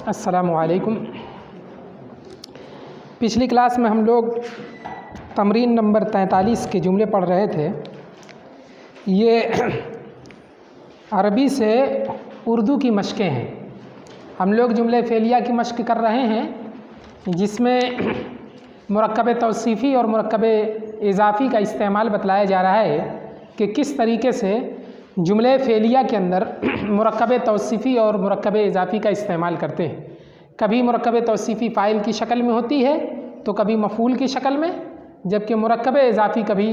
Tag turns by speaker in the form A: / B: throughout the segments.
A: अस्सलामुअलैकुम। पिछली क्लास में हम लोग तमरीन नंबर 43 के जुमले पढ़ रहे थे। ये अरबी से उर्दू की मशक़ें हैं। हम लोग जुमले फ़ेलिया की मशक़ कर रहे हैं, जिसमें मुरक्कब तौसीफ़ी और मुरक्कब इज़ाफ़ी का इस्तेमाल बतलाया जा रहा है कि किस तरीके से जुमले फ़ेलिया के अंदर मुरक्कब तौसीफ़ी और मुरक्कब इज़ाफ़ी का इस्तेमाल करते हैं। कभी मुरक्कब तौसीफ़ी फ़ाइल की शक्ल में होती है तो कभी मफ़ूल की शक्ल में, जबकि मुरक्कब इज़ाफ़ी कभी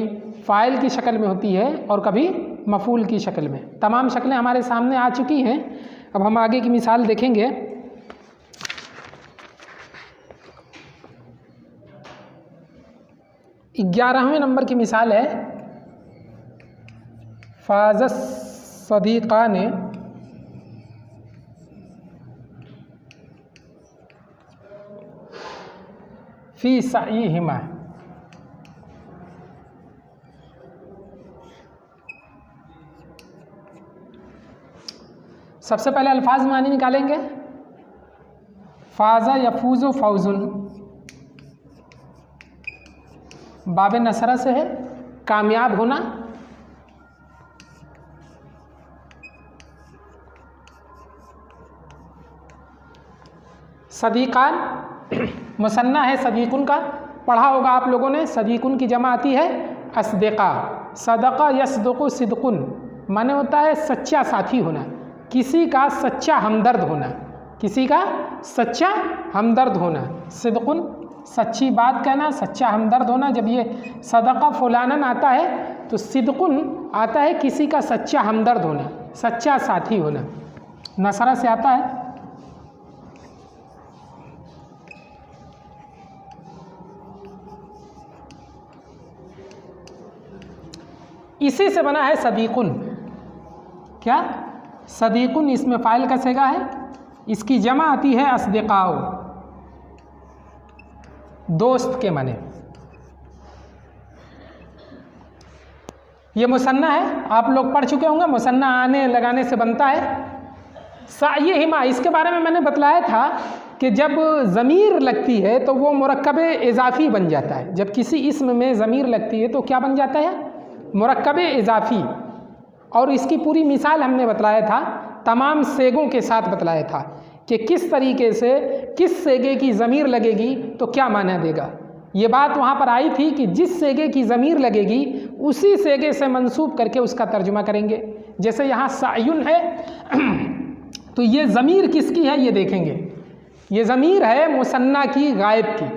A: फ़ाइल की शक्ल में होती है और कभी मफ़ूल की शक्ल में। तमाम शक्लें हमारे सामने आ चुकी हैं। अब हम आगे की मिसाल देखेंगे। ग्यारहवें नंबर की मिसाल है, फ़ाज़स सदीक़ान फ़ी सईहिमा। सबसे पहले अल्फाज मानी निकालेंगे। फ़ाज़ा यफ़ूज़ु फ़ौज़ुन, बाब नसरा से है कामयाब होना। सदीक़ान मुसन्ना है सदीक़ुन का, पढ़ा होगा आप लोगों ने। सदीक़ुन की जमा आती है अस्दिक़ा। सदक़ा यस्दुक़ु सिद्क़ुन, माने होता है सच्चा साथी होना, किसी का सच्चा हमदर्द होना, किसी का सच्चा हमदर्द होना। सिद्क़ुन सच्ची बात कहना, सच्चा हमदर्द होना। जब ये सदक़ा फ़ुलानन आता है तो सिद्क़ुन आता है किसी का सच्चा हमदर्द होना, सच्चा साथी होना। नसरा से आता है। इसी से बना है सदीक़ुन। क्या? सदीक़ुन इसमें फ़ाइल का सेगा है, इसकी जमा आती है अस्दिक़ाओ, दोस्त के माने। ये मुसन्ना है, आप लोग पढ़ चुके होंगे। मुसन्ना आने लगाने से बनता है। साइहिमा, इसके बारे में मैंने बतलाया था कि जब ज़मीर लगती है तो वो मुरक्कब इज़ाफ़ी बन जाता है। जब किसी इस्म में ज़मीर लगती है तो क्या बन जाता है? मुरक्कब इज़ाफ़ी। और इसकी पूरी मिसाल हमने बतलाया था, तमाम सेगों के साथ बतलाया था कि किस तरीके से किस सेगे की ज़मीर लगेगी तो क्या माना देगा। ये बात वहाँ पर आई थी कि जिस सेगे की ज़मीर लगेगी उसी सेगे से मंसूब करके उसका तर्जुमा करेंगे। जैसे यहाँ सायुन है तो ये ज़मीर किसकी है ये देखेंगे। ये ज़मीर है मुसन्ना की, गायब की।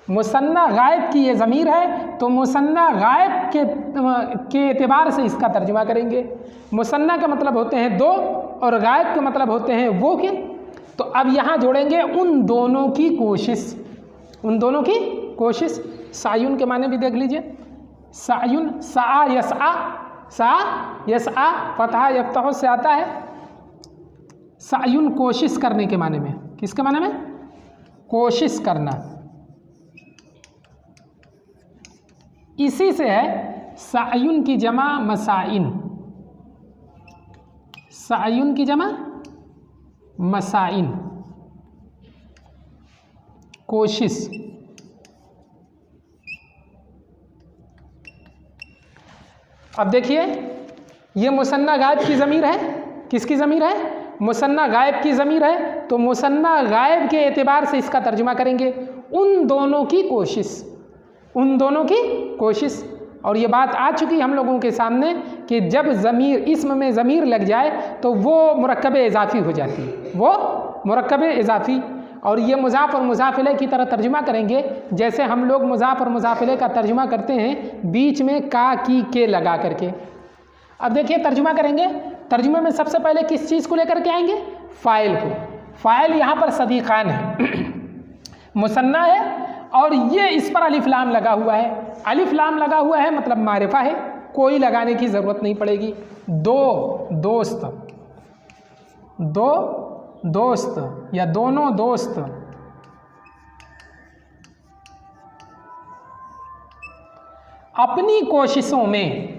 A: मुसन्ना गायब की ये ज़मीर है तो मुसन्ना गायब के एतबार से इसका तर्जुमा करेंगे। मुसन्ना का मतलब होते हैं दो और गायब के मतलब होते हैं वो के। तो अब यहाँ जोड़ेंगे उन दोनों की कोशिश, उन दोनों की कोशिश। सायुन के माने भी देख लीजिए। सायुन सा यसआ, सा यसआ फतहा यफ्तह से आता है। सायुन कोशिश करने के माने में, किसके माने में? कोशिश करना। इसी से है सायुन की जमा मसाइन, सायुन की जमा मसाइन, कोशिश। अब देखिए ये मुसन्ना गायब की ज़मीर है। किसकी ज़मीर है? मुसन्ना गायब की ज़मीर है। तो मुसन्ना गायब के एतबार से इसका तर्जुमा करेंगे उन दोनों की कोशिश, उन दोनों की कोशिश। और ये बात आ चुकी हम लोगों के सामने कि जब ज़मीर इस्म में ज़मीर लग जाए तो वो मुरक्कब इज़ाफ़ी हो जाती है, वो मुरक्कब इज़ाफ़ी। और ये मुज़ाफ़ और मुज़ाफ़ इलैह की तरह तर्जुमा करेंगे, जैसे हम लोग मुज़ाफ़ और मुज़ाफ़ इलैह का तर्जुमा करते हैं बीच में का की के लगा करके। अब देखिए तर्जुमा करेंगे। तर्जुमे में सबसे पहले किस चीज़ को लेकर के आएंगे? फ़ाइल को। फ़ाइल यहाँ पर सदीक़ान है, मुसन्ना है और ये इस पर अलिफ लाम लगा हुआ है। अलिफ लाम लगा हुआ है मतलब मारिफा है, कोई लगाने की ज़रूरत नहीं पड़ेगी। दो दोस्त, दो दोस्त या दोनों दोस्त। अपनी कोशिशों में,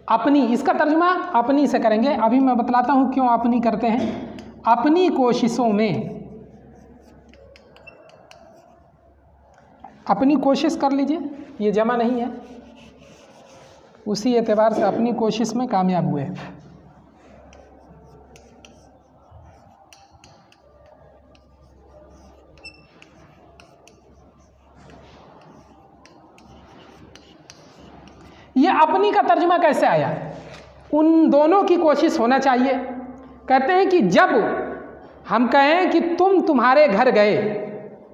A: अपनी इसका तर्जुमा अपनी से करेंगे। अभी मैं बतलाता हूँ क्यों अपनी करते हैं। अपनी कोशिशों में अपनी कोशिश कर लीजिए, ये जमा नहीं है, उसी एतबार से अपनी कोशिश में कामयाब हुए। ये अपनी का तर्जुमा कैसे आया? उन दोनों की कोशिश होना चाहिए। कहते हैं कि जब हम कहें कि तुम तुम्हारे घर गए,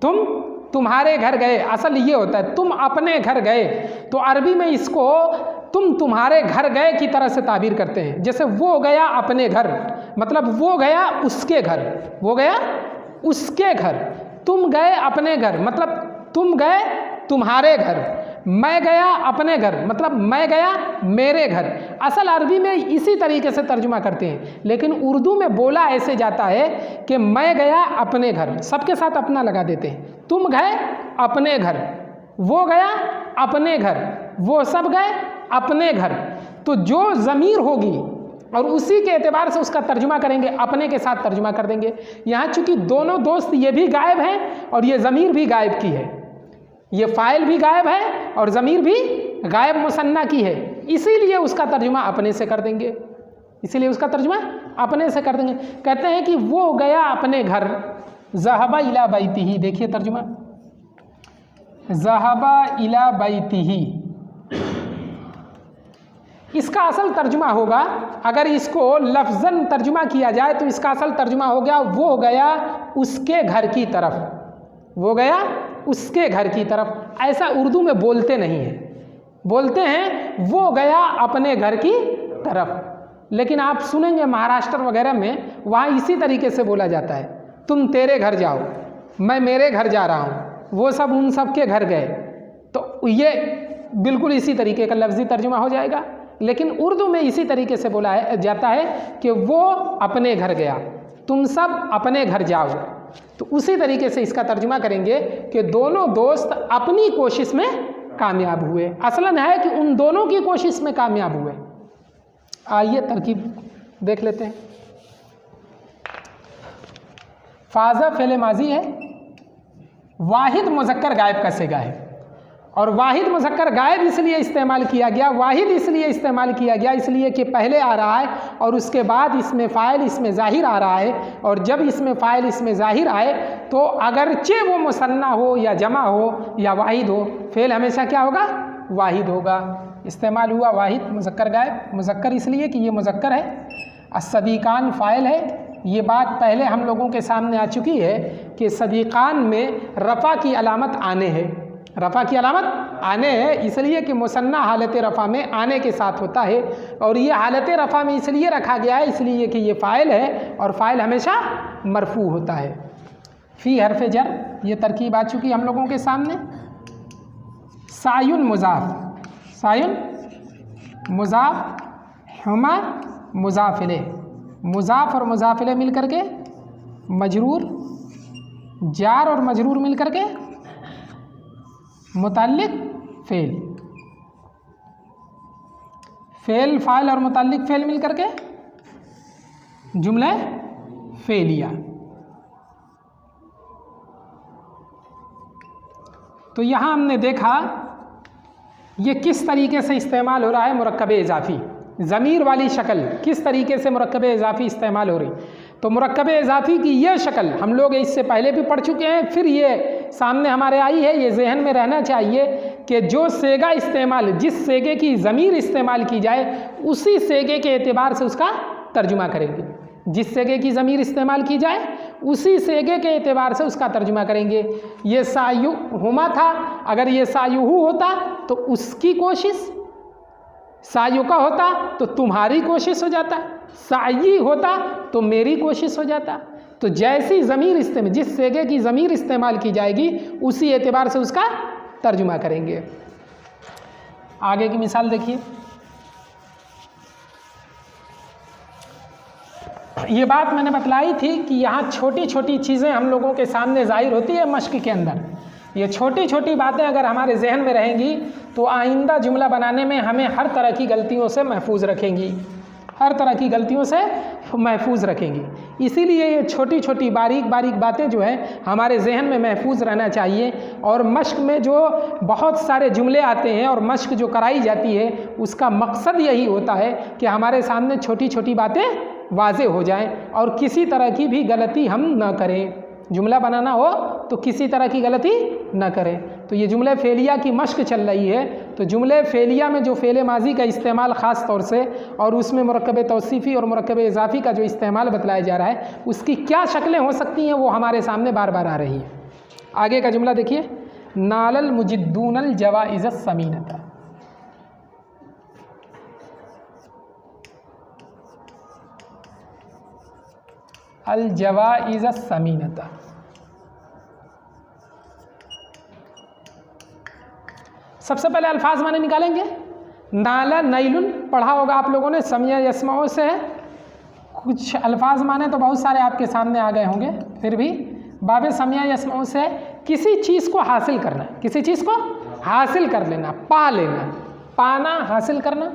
A: तुम तुम्हारे घर गए, असल ये होता है तुम अपने घर गए, तो अरबी में इसको तुम तुम्हारे घर गए की तरह से ताबीर करते हैं। जैसे वो गया अपने घर, मतलब वो गया उसके घर, वो गया उसके घर, तुम गए अपने घर, मतलब तुम गए तुम्हारे घर, मैं गया अपने घर, मतलब मैं गया मेरे घर। असल अरबी में इसी तरीके से तर्जुमा करते हैं, लेकिन उर्दू में बोला ऐसे जाता है कि मैं गया अपने घर, सबके साथ अपना लगा देते हैं। तुम गए अपने घर, वो गया अपने घर, वो सब गए अपने घर। तो जो ज़मीर होगी और उसी के एतबार से उसका तर्जुमा करेंगे, अपने के साथ तर्जुमा कर देंगे। यहाँ चूँकि दोनों दोस्त ये भी गायब हैं और ये ज़मीर भी गायब की है, ये फ़ाइल भी गायब है और ज़मीर भी गायब मुसन्ना की है, इसीलिए उसका तर्जुमा अपने से कर देंगे, इसीलिए उसका तर्जुमा अपने से कर देंगे। कहते हैं कि वो गया अपने घर, ज़हबा इला बैतिही, देखिए तर्जुमा, ज़हबा इला बैतिही। इसका असल तर्जुमा होगा, अगर इसको लफ्ज़न तर्जुमा किया जाए तो इसका असल तर्जुमा हो गया वो गया उसके घर की तरफ, वो गया उसके घर की तरफ। ऐसा उर्दू में बोलते नहीं हैं, बोलते हैं वो गया अपने घर की तरफ। लेकिन आप सुनेंगे महाराष्ट्र वगैरह में, वहाँ इसी तरीके से बोला जाता है, तुम तेरे घर जाओ, मैं मेरे घर जा रहा हूँ, वो सब उन सब के घर गए। तो ये बिल्कुल इसी तरीके का लफ्ज़ी तर्जुमा हो जाएगा। लेकिन उर्दू में इसी तरीके से बोला जाता है कि वो अपने घर गया, तुम सब अपने घर जाओ। तो उसी तरीके से इसका तर्जुमा करेंगे कि दोनों दोस्त अपनी कोशिश में कामयाब हुए। असलन है कि उन दोनों की कोशिश में कामयाब हुए। आइए तरकीब देख लेते हैं। फाज़ा फ़ेल माजी है, वाहिद मुज़क्कर गायब का सिगा है, और वाहिद मुज़क्कर गायब इसलिए इस्तेमाल किया गया, वाहिद इसलिए इस्तेमाल किया गया इसलिए कि पहले आ रहा है और उसके बाद इसमें फ़ाइल इसमें ज़ाहिर आ रहा है। और जब इसमें फ़ाइल इसमें ज़ाहिर आए तो अगरचे वो मुसन्ना हो या जमा हो या वाहिद हो, फ़ेल हमेशा क्या होगा? वाहिद होगा। इस्तेमाल हुआ वाहिद मुज़क्कर गायब, मुज़क्कर इसलिए कि ये मुज़क्कर है, अस्सदीक़ान फ़ाइल है। ये बात पहले हम लोगों के सामने आ चुकी है कि सदीक़ान में रफ़ा की अलामत आने है, रफ़ा की अलामत आने है, इसलिए कि मुसन्ना हालत रफ़ा में आने के साथ होता है। और ये हालत रफ़ा में इसलिए रखा गया है इसलिए कि ये फ़ाइल है और फ़ाइल हमेशा मरफ़ू होता है। फ़ी हरफ़ जर, ये तरकीब आ चुकी हम लोगों के सामने। सायुन मुज़ाफ़, सायुन मुज़ाफ़, हुमा मुज़ाफ़िले, मुज़ाफ़ और मुज़ाफ़िले मिल करके मजरूर, जार और मजरूर मिल करके मुताल्लिक फ़ेल, फ़ेल फ़ाइल और मुताल्लिक फ़ेल मिल करके जुमला फ़ेलिया। तो यहाँ हमने देखा ये किस तरीके से इस्तेमाल हो रहा है मुरक्कब इज़ाफ़ी, ज़मीर वाली शक्ल किस तरीके से मुरक्कब इज़ाफ़ी इस्तेमाल हो रही। तो मुरक्कब इज़ाफ़ी की ये शक्ल हम लोग इससे पहले भी पढ़ चुके हैं, फिर ये सामने हमारे आई है। ये जहन में रहना चाहिए कि जो सेगा इस्तेमाल, जिस सेगे की ज़मीर इस्तेमाल की जाए उसी सेगे के एतबार से उसका तर्जुमा करेंगे। जिस सेगे की ज़मीर इस्तेमाल की जाए उसी सेगे के एतबार से उसका तर्जुमा करेंगे। ये सायु हुमा था, अगर ये सायुहू होता तो उसकी कोशिश, सायु का होता तो तुम्हारी कोशिश हो जाता, साई होता तो मेरी कोशिश हो जाता। तो जैसी ज़मीर इस्तेमाल, जिस सेगे की ज़मीर इस्तेमाल की जाएगी उसी एतबार से उसका तर्जुमा करेंगे। आगे की मिसाल देखिए। ये बात मैंने बतलाई थी कि यहाँ छोटी छोटी चीज़ें हम लोगों के सामने ज़ाहिर होती है मश्क के अंदर। ये छोटी छोटी बातें अगर हमारे जहन में रहेंगी तो आइंदा जुमला बनाने में हमें हर तरह की गलतियों से महफूज रखेंगी, हर तरह की गलतियों से महफूज रखेंगी। इसीलिए ये छोटी छोटी बारीक बारीक बातें जो है हमारे जहन में महफूज रहना चाहिए। और मश्क में जो बहुत सारे जुमले आते हैं और मश्क जो कराई जाती है उसका मकसद यही होता है कि हमारे सामने छोटी छोटी बातें वाज़े हो जाएं और किसी तरह की भी गलती हम न करें। जुमला बनाना हो तो किसी तरह की गलती न करें। तो ये जुमले फ़ेलिया की मश्क चल रही है। तो जुमले फ़ेलिया में जो फ़ेल माजी का इस्तेमाल ख़ास तौर से और उसमें मुरक्कब तौसीफ़ी और मुरक्कब इज़ाफ़ी का जो इस्तेमाल बतलाया जा रहा है उसकी क्या शक्लें हो सकती हैं वो हमारे सामने बार बार आ रही हैं। आगे का जुमला देखिए, नालल मुजिद्दूनल जवाइज़ समीनता। अल जवाइज़ समीनता। सबसे पहले अल्फाज माने निकालेंगे। नाला नैलुन पढ़ा होगा आप लोगों ने, समिया यस्माओं से है। कुछ अल्फाज माने तो बहुत सारे आपके सामने आ गए होंगे, फिर भी बाबे समिया यस्माओं से किसी चीज़ को हासिल करना, किसी चीज़ को हासिल कर लेना, पा लेना, पाना, हासिल करना।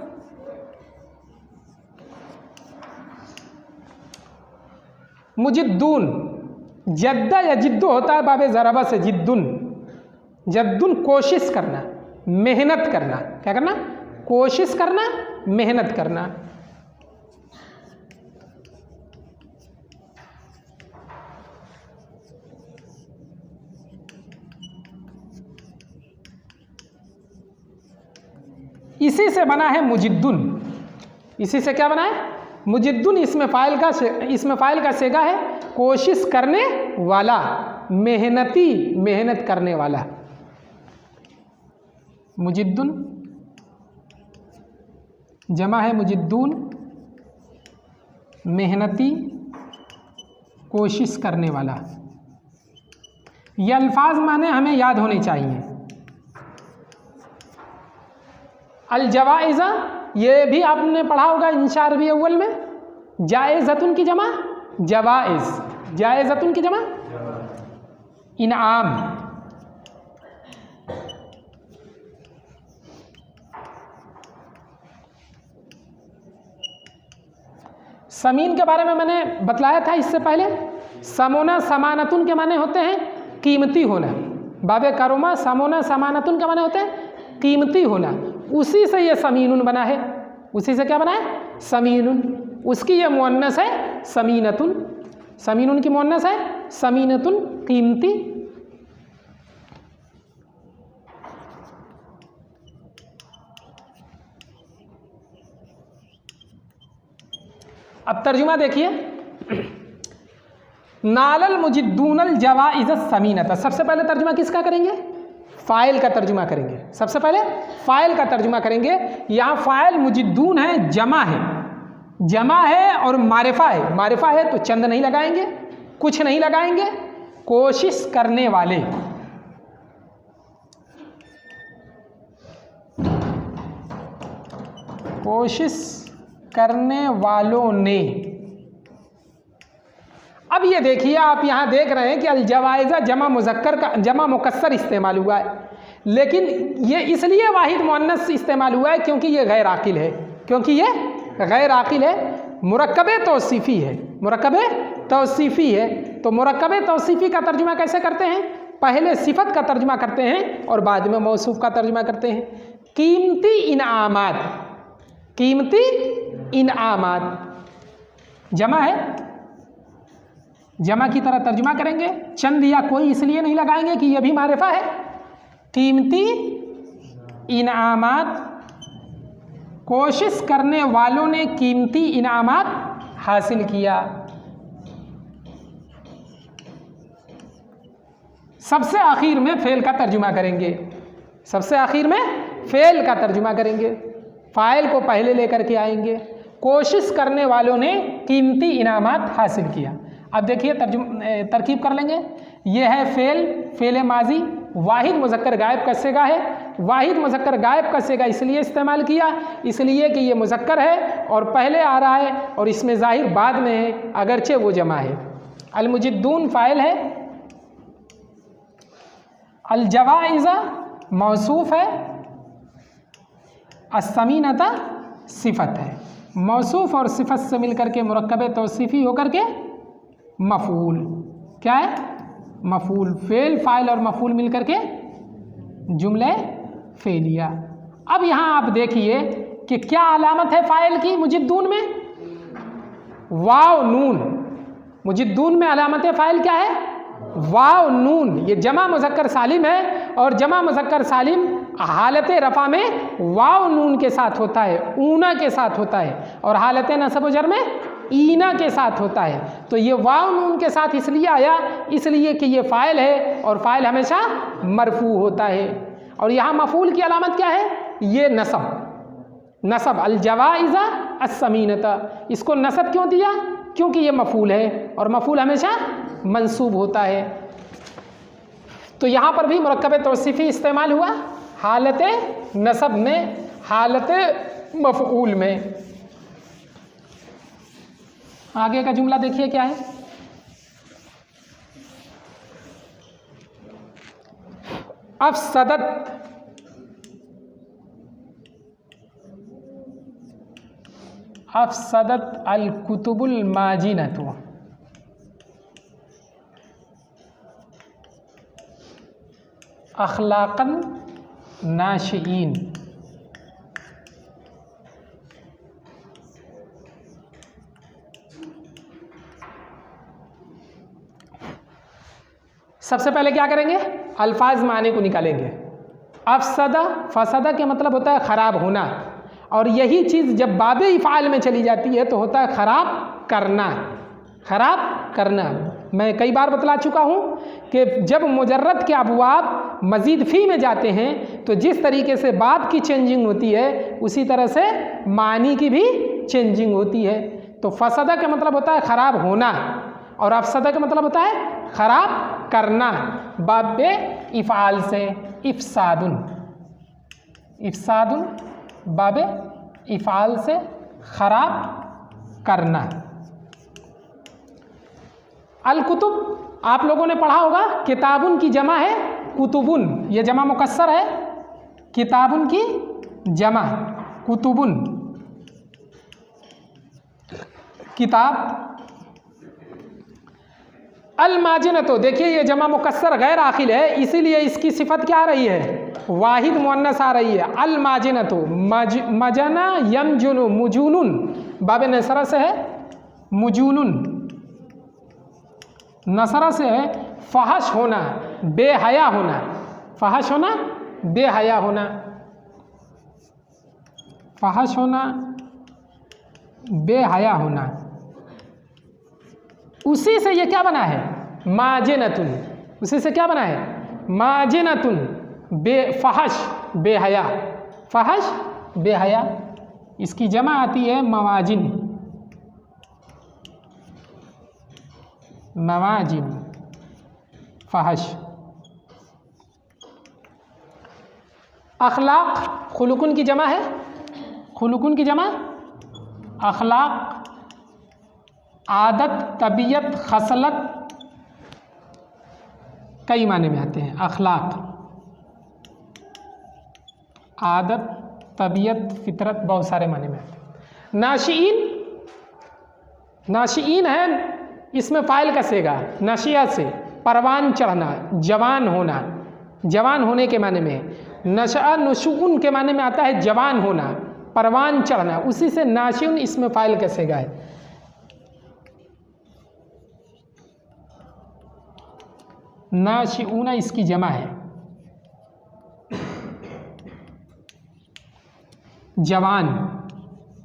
A: मुजिद्दून, जद्दा या जिद्दू होता है बाबे ज़रबा से, जिद्दुन, जद्दुन कोशिश करना, मेहनत करना। क्या करना? कोशिश करना, मेहनत करना। इसी से बना है मुजिद्दुन। इसी से क्या बना है? मुजिद्दुन। इसमें फ़ाइल का सेगा है कोशिश करने वाला, मेहनती, मेहनत करने वाला। मुजिद्दुन जमा है मुजिद्दून, मेहनती, कोशिश करने वाला। ये अल्फाज माने हमें याद होने चाहिए। अल जवाइज़ा, ये भी आपने पढ़ा होगा इंशा अरबी अव्वल में। जायज़तुन की जमा जवाइज़, जायज़तुन की जमा इनाम। समीन के बारे में मैंने बतलाया था इससे पहले। समोना समानतुन के माने होते हैं कीमती होना। बाबे करुमा समोना समानतुन के माने होते हैं कीमती होना। उसी से ये समीनुन बना है। उसी से क्या बना है? समीनुन। उसकी ये मुअन्नस है समीनतुन। समीनुन की मुअन्नस है समीनतुन, कीमती। अब तर्जुमा देखिए, नालल मुजिद्दूनल जवाइज़ समीनता। सबसे पहले तर्जुमा किसका करेंगे? फ़ाइल का तर्जुमा करेंगे। सबसे पहले फ़ाइल का तर्जुमा करेंगे। यहाँ फ़ाइल मुजिद्दून है, जमा है, जमा है और मारिफा है। मारिफा है तो चंद नहीं लगाएंगे, कुछ नहीं लगाएंगे। कोशिश करने वाले, कोशिश करने वालों ने। अब ये देखिए, आप यहाँ देख रहे हैं कि अल जवाइज़ा जमा मुज़क्कर का, जमा मुकस्सर इस्तेमाल हुआ है, लेकिन ये इसलिए वाहिद मुअन्नस इस्तेमाल हुआ है क्योंकि ये गैर आकिल है, क्योंकि ये गैर आकिल है। मुरक्कबे तौसीफ़ी है, मुरक्कबे तौसीफ़ी है। तो मुरक्कबे तौसीफ़ी का तर्जुमा कैसे करते हैं? पहले सिफत का तर्जुमा करते हैं और बाद में मौसूफ का तर्जुमा करते हैं। कीमती इनामात, कीमती इनामात जमा है, जमा की तरह तर्जुमा करेंगे। चंद या कोई इसलिए नहीं लगाएंगे कि यह भी मारिफा है। कीमती इनामात, कोशिश करने वालों ने कीमती इनामात हासिल किया। सबसे आखिर में फ़ेल का तर्जुमा करेंगे। सबसे आखिर में फ़ेल का तर्जुमा करेंगे, फ़ाइल को पहले लेकर के आएंगे। कोशिश करने वालों ने कीमती इनामात हासिल किया। अब देखिए तरकीब कर लेंगे। यह है फ़ेल, फ़ेल माजी, वाहिद मुज़क्कर गायब का सेगा है। वाहिद मुज़क्कर गायब का सेगा इसलिए इस्तेमाल किया, इसलिए कि ये मुज़क्कर है और पहले आ रहा है और इसमें ज़ाहिर बाद में है, अगरचे वो जमा है। अल मुजिद्दून फ़ाइल है, अल जवाइज़ा मौसूफ़ है, अस्समीनता सिफ़त है। मौसूफ और सिफत से मिलकर के मुरक्कब तौसीफ़ी होकर के मफ़ूल, क्या है, मफ़ूल, फ़ेल फ़ाइल और मफ़ूल मिलकर के जुमले फ़ेलिया। अब यहाँ आप देखिए कि क्या अलामत है फ़ाइल की मुजिद्दून में, वाव नून। मुजिद्दून में अलामत फ़ाइल क्या है, वाव नून। ये जमा मुज़क्कर सालिम है और जमा मुज़क्कर सालिम हालत रफ़ा में वाव नून के साथ होता है, ऊना के साथ होता है, और हालत नस्ब व जर में ईना के साथ होता है। तो ये वाव नून के साथ इसलिए आया, इसलिए कि ये फ़ाइल है और फ़ाइल हमेशा मरफू होता है। और यहाँ मफ़ूल की अलामत क्या है, ये नसब, नसब अलजवाइज़ा अस्समीनता। इसको नसब क्यों दिया, क्योंकि ये मफ़ूल है और मफ़ूल हमेशा मंसूब होता है। तो यहाँ पर भी मुरक्कब तौसीफ़ी इस्तेमाल हुआ हालत नसब में, हालत मफ़ऊल में। आगे का जुमला देखिए क्या है, अफ़सदत अफ़सदत अल कुतुबुल माजिनतु, अखलाक़न नाशिईन। सबसे पहले क्या करेंगे, अल्फाज माने को निकालेंगे। अफ़सदा, फ़सदा के मतलब होता है ख़राब होना, और यही चीज़ जब बाबे इफ़ाल में चली जाती है तो होता है ख़राब करना, ख़राब करना। मैं कई बार बतला चुका हूँ कि जब मुजर्रद के अबवाब मज़ीद फ़ी में जाते हैं तो जिस तरीके से बाब की चेंजिंग होती है उसी तरह से मानी की भी चेंजिंग होती है। तो फ़सदा का मतलब होता है ख़राब होना और अफ़सदा का मतलब होता है ख़राब करना। बाबे इफ़ाल से इफ़सादुन, इफ़सादुन बाबे इफ़ाल से ख़राब करना। अल कुतुब आप लोगों ने पढ़ा होगा, किताबुन की जमा है कुतुबुन, ये जमा मुकस्सर है, किताबुन की जमा कुतुबुन, किताब। अल माजिनतो, देखिए ये जमा मुकस्सर गैर आखिल है, इसीलिए इसकी सिफत क्या आ रही है, वाहिद मुअन्नस आ रही है। अल माजिनतो मजना यमजुनु मुजूनुन, बाबे नसरा से है मुजूनुन, नसरा से है फहश होना, बेहया होना, फहश होना बेहया होना, फहश होना बेहया होना। उसी से ये क्या बना है, माजिनतुन, उसी से क्या बना है, माजिनतुन, फहश बेहया, फहश बेहया। इसकी जमा आती है मवाजिन, मवाजिन फहश। अखलाक खुलुकुन की जमा है, खुलुकुन की जमा अखलाक, आदत तबीयत खसलत कई माने में आते हैं। अखलाक आदत तबीयत फितरत बहुत सारे माने में आते हैं। नाशिईन, नाशिईन है, इसमें फ़ाइल कसेगा नशिया से, परवान चढ़ना, जवान होना, जवान होने के माने में। नशा नशून के माने में आता है जवान होना, परवान चढ़ना, उसी से नाशिउन इसमें फ़ाइल कसेगा है। नाशिऊना इसकी जमा है, जवान,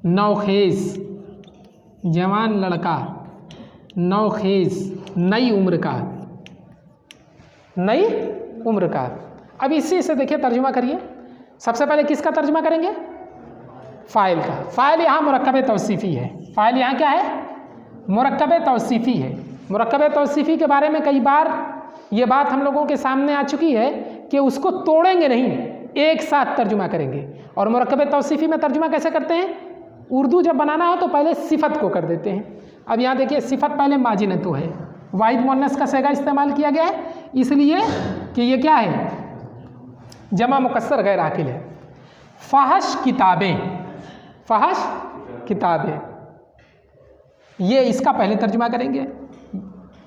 A: नौखेज़, जवान लड़का, नौखेज़ नई उम्र का, नई उम्र का। अब इसी से देखिए तर्जुमा करिए। सबसे पहले किसका तर्जुमा करेंगे, फ़ाइल का। फ़ाइल यहाँ मुरक्कब तौसीफ़ी है, फ़ाइल यहाँ क्या है, मुरक्कब तौसीफ़ी है। मुरक्कब तौसीफ़ी के बारे में कई बार ये बात हम लोगों के सामने आ चुकी है कि उसको तोड़ेंगे नहीं, एक साथ तर्जुमा करेंगे। और मुरक्कब तौसीफ़ी में तर्जुमा कैसे करते हैं, उर्दू जब बनाना हो तो पहले सिफत को कर देते हैं। अब यहाँ देखिए सिफत पहले माजिनतु है, वाहिद मुअन्नस का सेगा इस्तेमाल किया गया है, इसलिए कि ये क्या है, जमा मुकस्सर गैर आकिल है। फहश किताबें, फहश किताबें। ये इसका पहले तर्जुमा करेंगे।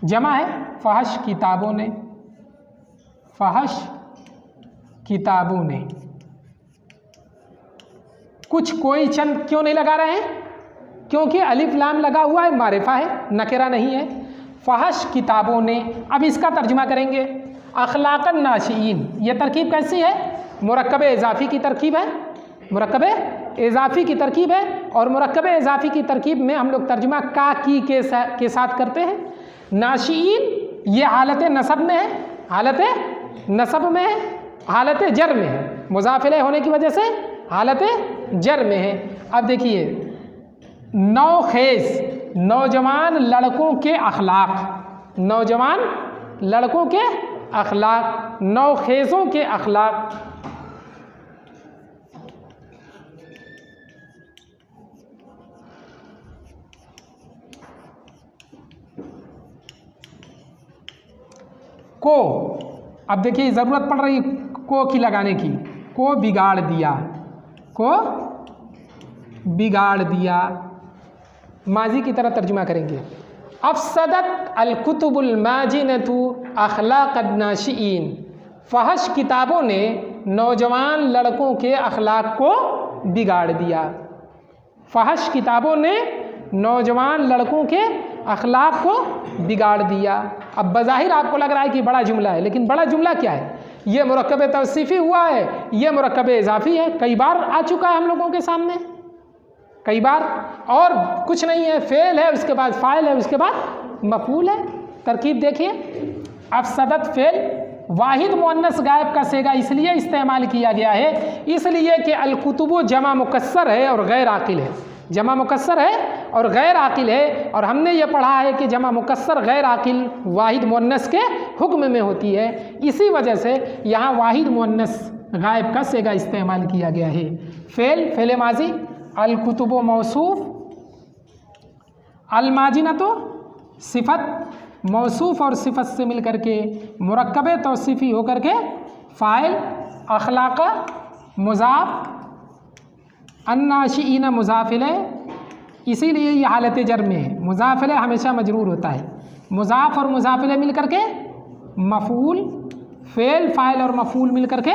A: जमा है फहश किताबों ने, फहश किताबों ने। कुछ कोई चंद क्यों नहीं लगा रहे हैं? क्योंकि अलिफ लाम लगा हुआ है, मारिफा है, नकेरा नहीं है। फहश किताबों ने। अब इसका तर्जुमा करेंगे। अखलाकन नाशिईन, ये तरकीब कैसी है? मुरक्कब इजाफ़ी की तरकीब है, मुरक्कब इजाफ़ी की तरकीब है। और मुरक्कब इजाफ़ी की तरकीब में हम लोग तर्जुमा का की के साथ करते हैं। नाशिईन ये हालत नसब में है, हालत नसब में है, हालत जर में है, मुज़ाफ़िले होने की वजह से हालत जर में है। अब देखिए, नौखेज़, नौजवान लड़कों के अखलाक, नौजवान लड़कों के अखलाक, नौखेज़ों के अखलाक। को, अब देखिए ज़रूरत पड़ रही को की लगाने की। को बिगाड़ दिया, को बिगाड़ दिया, माजी की तरह तर्जुमा करेंगे। अफसदत अलकुतुबुल माजिनतु अखलाक नाशिईन, फहश किताबों ने नौजवान लड़कों के अखलाक को बिगाड़ दिया। फहश किताबों ने नौजवान लड़कों के अखलाक को बिगाड़ दिया। अब बज़ाहिर आपको लग रहा है कि बड़ा जुमला है, लेकिन बड़ा जुमला क्या है? ये मुरक्कब तौसीफ़ी हुआ है, ये मुरक्कब इज़ाफ़ी है, कई बार आ चुका है हम लोगों के सामने, कई बार। और कुछ नहीं है, फ़ेल है, उसके बाद फ़ाइल है, उसके बाद मफ़ूल है। तरकीब देखिए, अफसदत फ़ेल, वाहिद मुअन्नस गायब का सेगा इसलिए इस्तेमाल किया गया है, इसलिए कि अलकुतुबु जमा मुकस्सर है और गैर आकिल है, जमा मुकस्सर है और गैर आकिल है। और हमने ये पढ़ा है कि जमा मुकस्सर गैर आकिल वाहिद मुअन्नस के हुक्म में होती है, इसी वजह से यहाँ वाहिद मुअन्नस गायब का सेगा इस्तेमाल किया गया है। फ़ेल, फ़ेल माजी, अलकुतुबु मौसूफ़, अलमाजिनतो सिफ़त, मौसूफ़ और सिफ़त से मिल करके मुरक्कब तौसीफ़ी होकर के फ़ाइल, अखलाक़ मुज़ाफ़, अन्नाशिईन मुज़ाफ़िले, इसीलिए ये हालत जर में है। मुज़ाफ़िले हमेशा मजरूर होता है, मुज़ाफ़ और मुज़ाफ़िले मिल करके मफ़ूल, फ़ेल, फ़ाइल और मफ़ूल मिल करके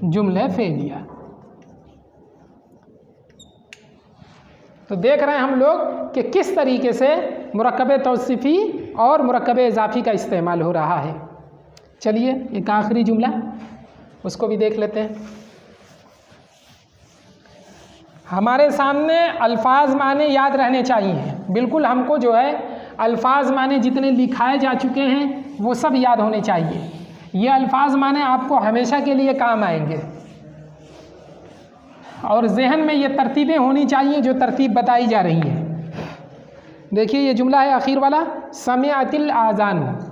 A: जुमले फ़ेलिया। तो देख रहे हैं हम लोग कि किस तरीके से मुरक्कब तौसीफ़ी और मुरक्कब इज़ाफ़ी का इस्तेमाल हो रहा है। चलिए एक आखिरी जुमला, उसको भी देख लेते हैं। हमारे सामने अल्फाज माने याद रहने चाहिए, बिल्कुल हमको जो है अल्फाज माने जितने लिखाए जा चुके हैं वो सब याद होने चाहिए। ये अल्फाज माने आपको हमेशा के लिए काम आएंगे और जहन में ये तरतीबें होनी चाहिए जो तरतीब बताई जा रही है। देखिए ये जुमला है आखिर वाला, समिअतिल आज़ान।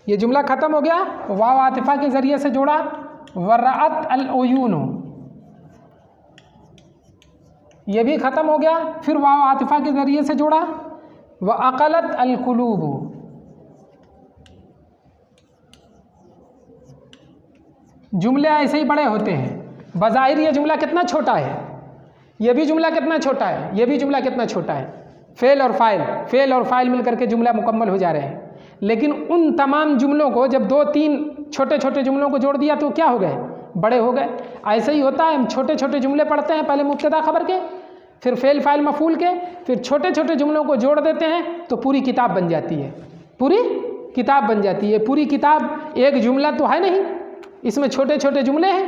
A: ये जुमला ख़त्म हो गया, वाव आतिफ़ा के ज़रिए से जोड़ा, वरअत अल उयून, ये भी ख़त्म हो गया, फिर वाव आतिफ़ा के ज़रिए से जोड़ा, व अक़लत अल कुलूब। जुमले ऐसे ही बड़े होते हैं। बज़ाहिर ये जुमला कितना छोटा है, ये भी जुमला कितना छोटा है, ये भी जुमला कितना छोटा है। फ़ेल और फ़ाइल, फ़ेल और फ़ाइल मिलकर के जुमला मुकम्मल हो जा रहे हैं। लेकिन उन तमाम जुमलों को जब 2-3 छोटे छोटे जुमलों को जोड़ दिया तो क्या हो गए? बड़े हो गए। ऐसे ही होता है, हम छोटे छोटे जुमले पढ़ते हैं, पहले मुब्तदा खबर के, फिर फ़ेल फ़ाइल मफ़ूल के, फिर छोटे छोटे जुमलों को जोड़ देते हैं तो पूरी किताब बन जाती है, पूरी किताब बन जाती है। पूरी किताब एक जुमला तो है नहीं, इसमें छोटे छोटे जुमले हैं,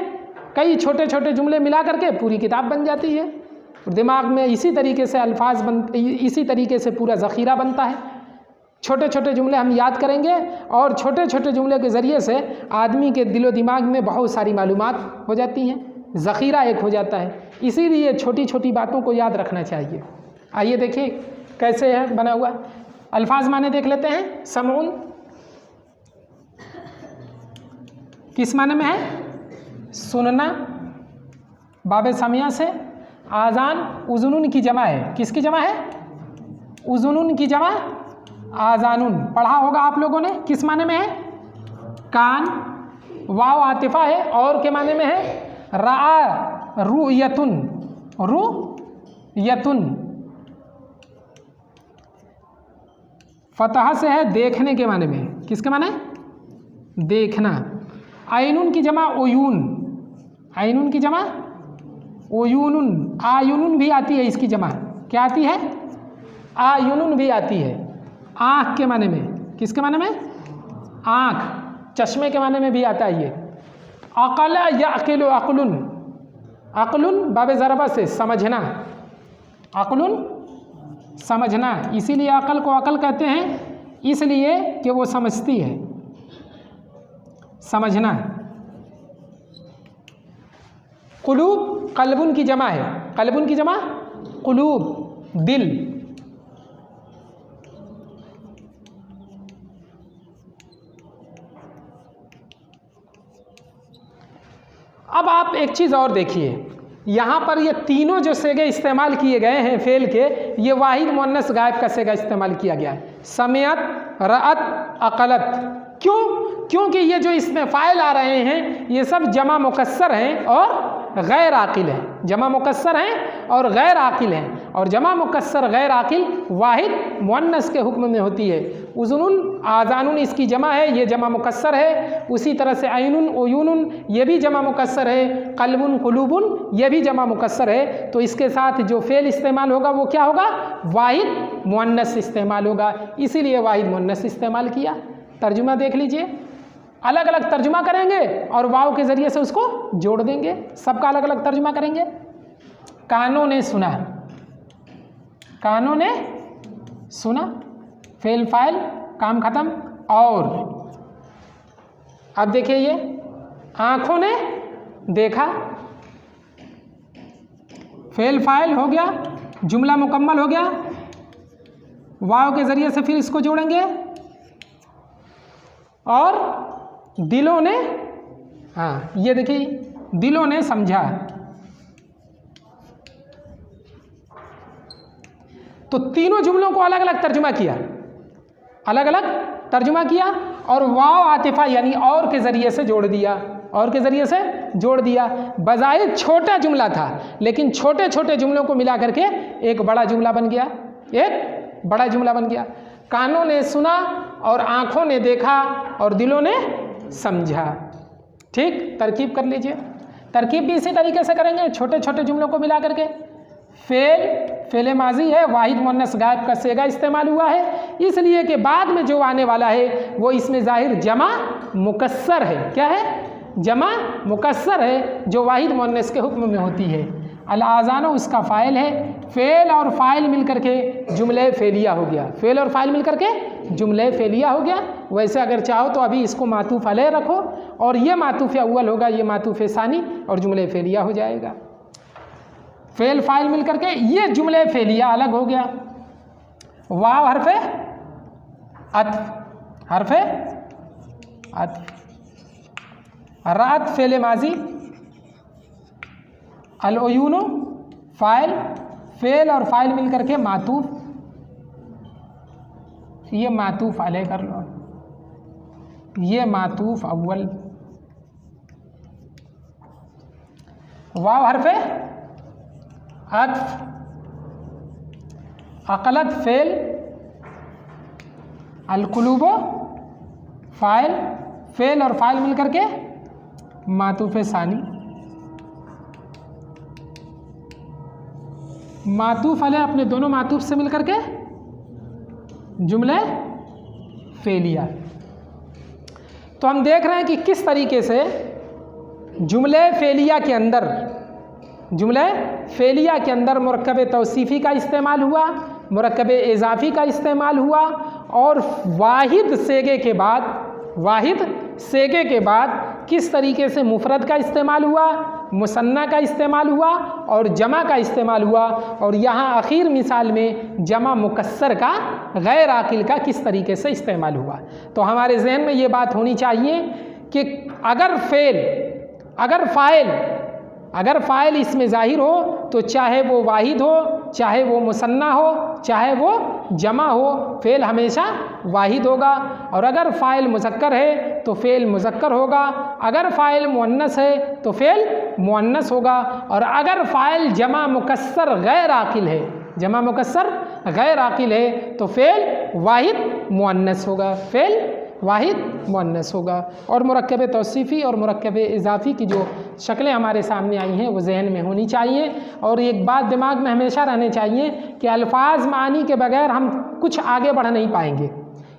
A: कई छोटे छोटे जुमले मिला करके पूरी किताब बन जाती है। और दिमाग में इसी तरीके से अल्फाज इसी तरीके से पूरा ज़ख़ीरा बनता है। छोटे छोटे जुमले हम याद करेंगे और छोटे छोटे जुमले के ज़रिए से आदमी के दिलो दिमाग में बहुत सारी मालूमात हो जाती हैं, ज़ख़ीरा एक हो जाता है। इसीलिए छोटी छोटी बातों को याद रखना चाहिए। आइए देखिए कैसे है बना हुआ। अल्फाज माने देख लेते हैं। समून किस माने में है? सुनना, बाब समिया से। आज़ान उज़ुनुन की जमा है, किसकी जमा है? उज़ुनुन की जमा आज़ानुन। पढ़ा होगा आप लोगों ने, किस माने में है? कान, वाव आतिफा है, और के माने में है रा, रुयतुन, रुयतुन, फतहा से है देखने के माने में, किसके माने? देखना। आइनुन की जमा ओयून, आइनुन की जमा ओयूनुन, आयुनुन भी आती है इसकी जमा, क्या आती है? आयुनुन भी आती है। आँख के माने में, किसके माने में? आँख, चश्मे के माने में भी आता है ये। अक़ल या अक़िल, अक़लुन, अक़लुन बाबे ज़रबा से समझना, अक़लुन समझना, इसीलिए अक़ल को अक़ल कहते हैं, इसलिए कि वो समझती है, समझना। क़ुलूब क़ल्बुन की जमा है, क़ल्बुन की जमा क़ुलूब, दिल। अब आप एक चीज़ और देखिए, यहाँ पर ये तीनों जो सेगे इस्तेमाल किए गए हैं फेल के, ये वाहिद मुअन्नस गायब का सेगा इस्तेमाल किया गया है, समियत, रअत, अक़लत। क्यों? क्योंकि ये जो इसमें फ़ाइल आ रहे हैं ये सब जमा मुकस्सर हैं और गैर आकिल हैं, जमा मुकस्सर हैं और गैर आकिल हैं, और जमा मुकस्सर गैर आकिल वाहिद मुअन्नस के हुक्म में होती है। उज़ुनुन, आज़ानुन इसकी जमा है, ये जमा मुकस्सर है। उसी तरह से आइनुन, ओयूनुन ये भी जमा मुकस्सर है। क़ल्बुन, क़ुलूबुन ये भी जमा मुकस्सर है। तो इसके साथ जो फ़ेल इस्तेमाल होगा वो क्या होगा? वाहिद मुअन्नस इस्तेमाल होगा, इसीलिए वाहिद मुअन्नस इस्तेमाल किया। तर्जुमा देख लीजिए, अलग अलग तर्जुमा करेंगे और वाव के ज़रिए से उसको जोड़ देंगे, सबका अलग अलग तर्जुमा करेंगे। कानों ने सुना, कानों ने सुना, फेल फाइल, काम खत्म। और अब देखिए ये आँखों ने देखा, फेल फाइल हो गया, जुमला मुकम्मल हो गया। वाव के ज़रिए से फिर इसको जोड़ेंगे। और दिलों ने, हाँ ये देखिए, दिलों ने समझा। तो तीनों जुमलों को अलग अलग तर्जुमा किया, अलग अलग तर्जुमा किया, और वाव आतिफा यानी और के ज़रिए से जोड़ दिया, और के ज़रिए से जोड़ दिया। बज़ाहिर छोटा जुमला था, लेकिन छोटे छोटे जुमलों को मिला करके एक बड़ा जुमला बन गया, एक बड़ा जुमला बन गया। कानों ने सुना और आँखों ने देखा और दिलों ने समझा। ठीक, तरकीब कर लीजिए। तरकीब भी इसी तरीके से करेंगे, छोटे छोटे जुमलों को मिला करके। फेल, फेल माजी है, वाहिद मुअन्नस गायब का सेगा इस्तेमाल हुआ है, इसलिए कि बाद में जो आने वाला है वो इसमें ज़ाहिर जमा मुकस्सर है। क्या है? जमा मुकस्सर है, जो वाहिद मुअन्नस के हुक्म में होती है। अल-आज़ानो उसका फ़ाइल है। फ़ेल और फ़ाइल मिल करके जुमले फ़ेलिया हो गया, फ़ेल और फ़ाइल मिल करके जुमले फ़ेलिया हो गया। वैसे अगर चाहो तो अभी इसको मातूफ़ अलैह रखो, और ये मातूफ़ अव्वल होगा, ये मातूफ़ सानी, और जुमले फ़ेलिया हो जाएगा। फ़ेल फ़ाइल मिल करके ये जुमले फ़ेलिया अलग हो गया। वाव हरफ़े अत्फ़, हरफ़े अत्फ़। रात फ़ेल माजी, अल-उयूनु फ़ाइल, फ़ेल और फ़ाइल मिल करके मातूफ़, ये मातूफ़ अलैह कर लो, ये मातूफ़ अव्वल। वाव हरफ़े अत्फ़, अक़लत फ़ेल, अल-क़ुलूबो फ़ाइल, फ़ेल और फ़ाइल मिल करके मातूफ़ सानी। मातूफ़ अलैह अपने दोनों मातूफ़ से मिल करके जुमले फ़ेलिया। तो हम देख रहे हैं कि किस तरीके से जुमले फ़ेलिया के अंदर, जुमले फ़ेलिया के अंदर मुरक्कब तौसीफ़ी का इस्तेमाल हुआ, मुरक्कब इज़ाफ़ी का इस्तेमाल हुआ, और वाहिद सेगे के बाद, वाहिद सेगे के बाद किस तरीके से मुफ़रद का इस्तेमाल हुआ, मुसन्ना का इस्तेमाल हुआ और जमा का इस्तेमाल हुआ, और यहाँ आखिर मिसाल में जमा मुकस्सर का, गैर आकिल का किस तरीके से इस्तेमाल हुआ। तो हमारे जहन में ये बात होनी चाहिए कि अगर फ़ेल, अगर फ़ाइल इसमें ज़ाहिर हो तो चाहे वो वाहिद हो चाहे वो मुसन्ना हो चाहे वो जमा हो, फ़ेल हमेशा वाहिद होगा। और अगर फ़ाइल मुज़क्कर है तो फ़ेल मुज़क्कर होगा, अगर फ़ाइल मुअन्नस है तो फ़ेल मुअन्नस होगा, और अगर फ़ाइल जमा मुकस्सर गैर आकिल है, जमा मुकस्सर गैर आकिल है तो फ़ेल वाहिद मुअन्नस होगा, फ़ेल वाहिद मुअन्नस होगा। और मुरक्कब तौसीफ़ी और मुरक्कब इज़ाफ़ी की जो शक्लें हमारे सामने आई हैं वो जहन में होनी चाहिए। और एक बात दिमाग में हमेशा रहनी चाहिए कि अल्फ़ाज़ मानी के बगैर हम कुछ आगे बढ़ नहीं पाएंगे,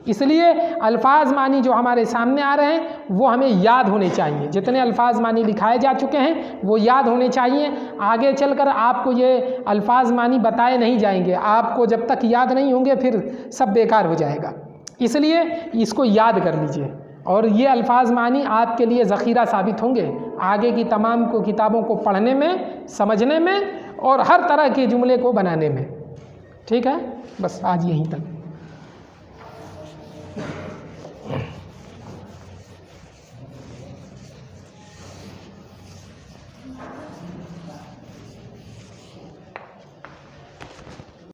A: इसलिए अल्फ़ाज़ मानी जो हमारे सामने आ रहे हैं वो हमें याद होने चाहिए। जितने अल्फ़ाज़ मानी लिखाए जा चुके हैं वो याद होने चाहिए। आगे चलकर आपको ये अल्फ़ाज़ मानी बताए नहीं जाएंगे, आपको जब तक याद नहीं होंगे फिर सब बेकार हो जाएगा, इसलिए इसको याद कर लीजिए। और ये अल्फ़ाज़ मानी आपके लिए ज़ख़ीरा साबित होंगे आगे की तमाम को किताबों को पढ़ने में, समझने में और हर तरह के जुमले को बनाने में। ठीक है, बस आज यहीं तक।